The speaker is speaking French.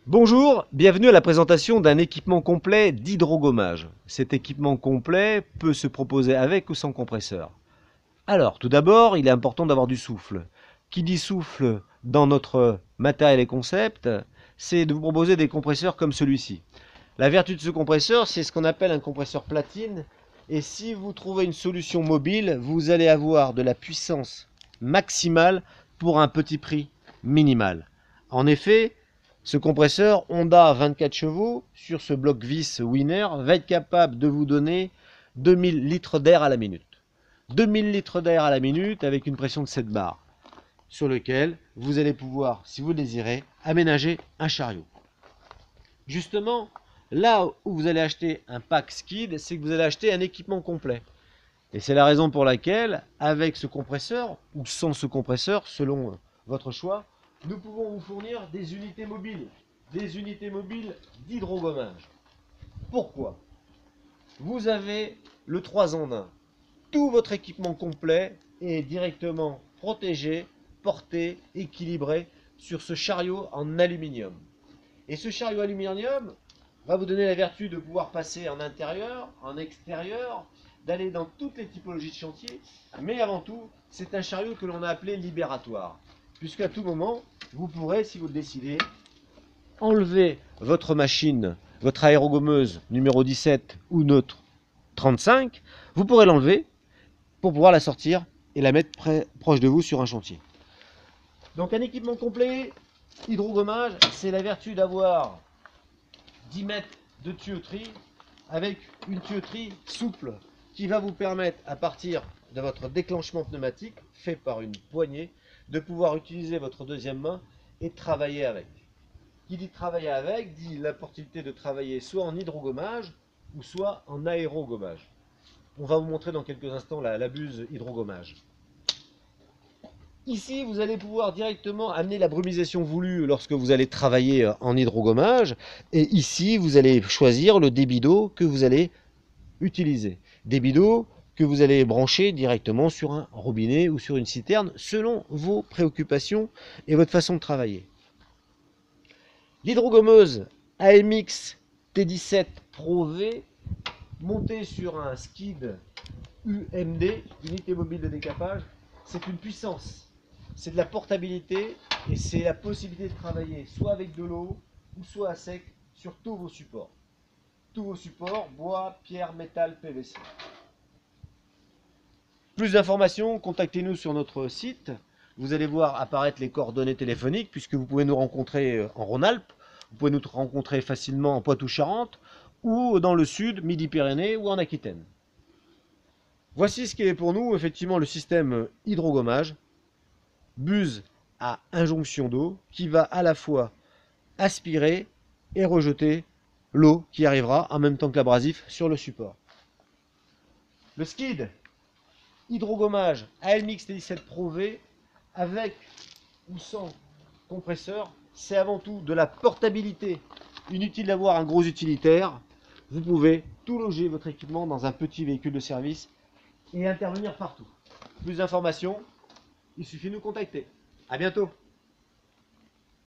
Bonjour, bienvenue à la présentation d'un équipement complet d'hydrogommage. Cet équipement complet peut se proposer avec ou sans compresseur. Alors, tout d'abord, il est important d'avoir du souffle. Qui dit souffle dans notre matériel et concept, c'est de vous proposer des compresseurs comme celui-ci. La vertu de ce compresseur, c'est ce qu'on appelle un compresseur platine. Et si vous trouvez une solution mobile, vous allez avoir de la puissance maximale pour un petit prix minimal. En effet, ce compresseur Honda 24 chevaux sur ce bloc vis Winner va être capable de vous donner 2000 litres d'air à la minute. 2000 litres d'air à la minute avec une pression de 7 bars sur lequel vous allez pouvoir, si vous le désirez, aménager un chariot. Justement, là où vous allez acheter un pack skid, c'est que vous allez acheter un équipement complet. Et c'est la raison pour laquelle, avec ce compresseur, ou sans ce compresseur, selon votre choix, nous pouvons vous fournir des unités mobiles d'hydrogommage. Pourquoi? Vous avez le 3 en 1. Tout votre équipement complet est directement protégé, porté, équilibré sur ce chariot en aluminium. Et ce chariot aluminium va vous donner la vertu de pouvoir passer en intérieur, en extérieur, d'aller dans toutes les typologies de chantier, mais avant tout, c'est un chariot que l'on a appelé libératoire, puisqu'à tout moment, vous pourrez, si vous le décidez, enlever votre machine, votre aérogommeuse numéro 17 ou notre 35, vous pourrez l'enlever pour pouvoir la sortir et la mettre proche de vous sur un chantier. Donc un équipement complet, hydrogommage, c'est la vertu d'avoir 10 mètres de tuyauterie avec une tuyauterie souple qui va vous permettre, à partir de votre déclenchement pneumatique fait par une poignée, de pouvoir utiliser votre deuxième main et travailler avec. Qui dit travailler avec dit l'opportunité de travailler soit en hydrogommage ou soit en aérogommage. On va vous montrer dans quelques instants la buse hydrogommage. Ici, vous allez pouvoir directement amener la brumisation voulue lorsque vous allez travailler en hydrogommage. Et ici, vous allez choisir le débit d'eau que vous allez utiliser. Débit d'eau que vous allez brancher directement sur un robinet ou sur une citerne selon vos préoccupations et votre façon de travailler. L'hydrogommeuse AMX T17 Pro V montée sur un skid UMD, unité mobile de décapage, c'est une puissance, c'est de la portabilité et c'est la possibilité de travailler soit avec de l'eau ou soit à sec sur tous vos supports. Tous vos supports, bois, pierre, métal, PVC. Plus d'informations, contactez-nous sur notre site. Vous allez voir apparaître les coordonnées téléphoniques puisque vous pouvez nous rencontrer en Rhône-Alpes, vous pouvez nous rencontrer facilement en Poitou-Charentes ou dans le sud, Midi-Pyrénées ou en Aquitaine. Voici ce qui est pour nous effectivement le système hydrogommage, buse à injonction d'eau qui va à la fois aspirer et rejeter l'eau qui arrivera en même temps que l'abrasif sur le support. Le skid hydrogommage AMX T17 Pro V avec ou sans compresseur, c'est avant tout de la portabilité. Inutile d'avoir un gros utilitaire, vous pouvez tout loger votre équipement dans un petit véhicule de service et intervenir partout. Plus d'informations, il suffit de nous contacter. À bientôt.